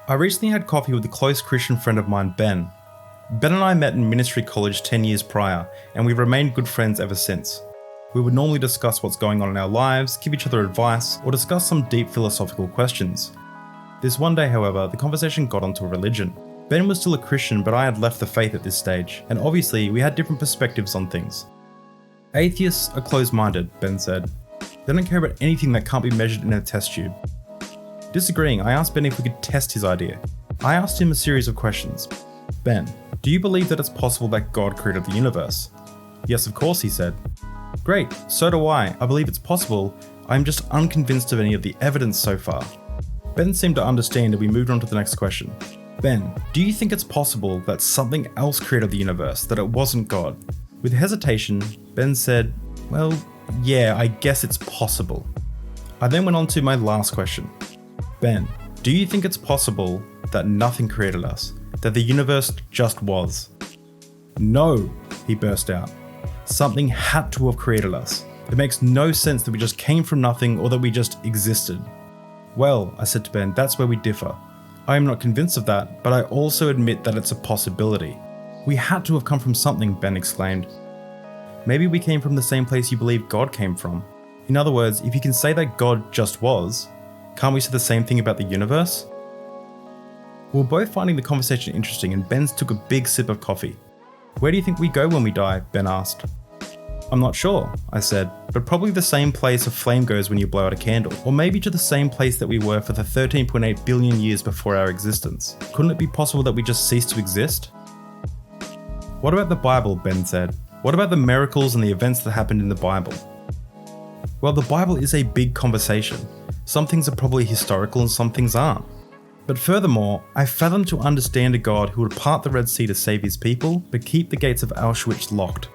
I recently had coffee with a close Christian friend of mine, Ben. Ben and I met in ministry college 10 years prior, and we've remained good friends ever since. We would normally discuss what's going on in our lives, give each other advice, or discuss some deep philosophical questions. This one day, however, the conversation got onto religion. Ben was still a Christian, but I had left the faith at this stage, and obviously we had different perspectives on things. Atheists are closed-minded, Ben said. They don't care about anything that can't be measured in a test tube. Disagreeing, I asked Ben if we could test his idea. I asked him a series of questions. Ben, do you believe that it's possible that God created the universe? Yes, of course, he said. Great, so do I. I believe it's possible. I'm just unconvinced of any of the evidence so far. Ben seemed to understand and we moved on to the next question. Ben, do you think it's possible that something else created the universe, that it wasn't God? With hesitation, Ben said, well, yeah, I guess it's possible. I then went on to my last question. Ben, do you think it's possible that nothing created us, that the universe just was? No, he burst out. Something had to have created us. It makes no sense that we just came from nothing or that we just existed. Well, I said to Ben, that's where we differ. I am not convinced of that, but I also admit that it's a possibility. We had to have come from something, Ben exclaimed. Maybe we came from the same place you believe God came from. In other words, if you can say that God just was, can't we say the same thing about the universe? We were both finding the conversation interesting and Ben took a big sip of coffee. Where do you think we go when we die? Ben asked. I'm not sure, I said, but probably the same place a flame goes when you blow out a candle, or maybe to the same place that we were for the 13.8 billion years before our existence. Couldn't it be possible that we just ceased to exist? What about the Bible? Ben said. What about the miracles and the events that happened in the Bible? Well, the Bible is a big conversation. Some things are probably historical and some things aren't. But furthermore, I fathom to understand a God who would part the Red Sea to save his people, but keep the gates of Auschwitz locked.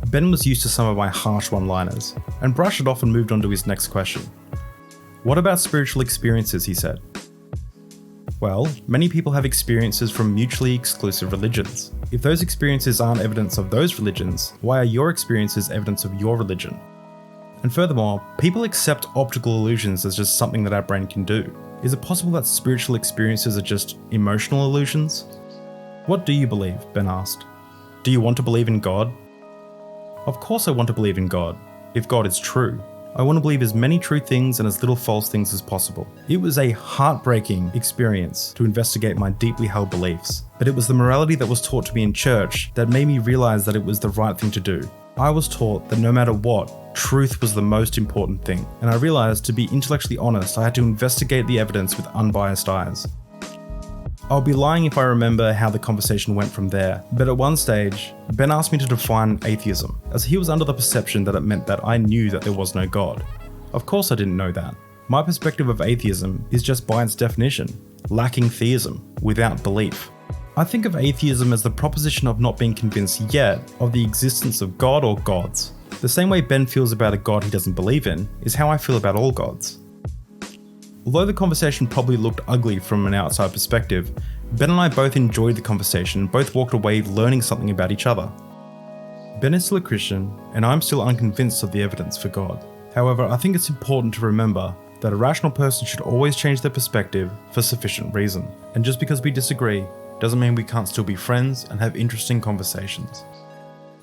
Ben was used to some of my harsh one-liners, and brushed it off and moved on to his next question. What about spiritual experiences, he said. Well, many people have experiences from mutually exclusive religions. If those experiences aren't evidence of those religions, why are your experiences evidence of your religion? And furthermore, people accept optical illusions as just something that our brain can do. Is it possible that spiritual experiences are just emotional illusions? What do you believe? Ben asked. Do you want to believe in God? Of course I want to believe in God, if God is true. I want to believe as many true things and as little false things as possible. It was a heartbreaking experience to investigate my deeply held beliefs, but it was the morality that was taught to me in church that made me realize that it was the right thing to do. I was taught that no matter what, truth was the most important thing, and I realized to be intellectually honest, I had to investigate the evidence with unbiased eyes. I'll be lying if I remember how the conversation went from there, but at one stage, Ben asked me to define atheism, as he was under the perception that it meant that I knew that there was no God. Of course I didn't know that. My perspective of atheism is just by its definition, lacking theism, without belief. I think of atheism as the proposition of not being convinced yet of the existence of God or gods. The same way Ben feels about a God he doesn't believe in is how I feel about all gods. Although the conversation probably looked ugly from an outside perspective, Ben and I both enjoyed the conversation and both walked away learning something about each other. Ben is still a Christian, and I'm still unconvinced of the evidence for God. However, I think it's important to remember that a rational person should always change their perspective for sufficient reason. And just because we disagree doesn't mean we can't still be friends and have interesting conversations.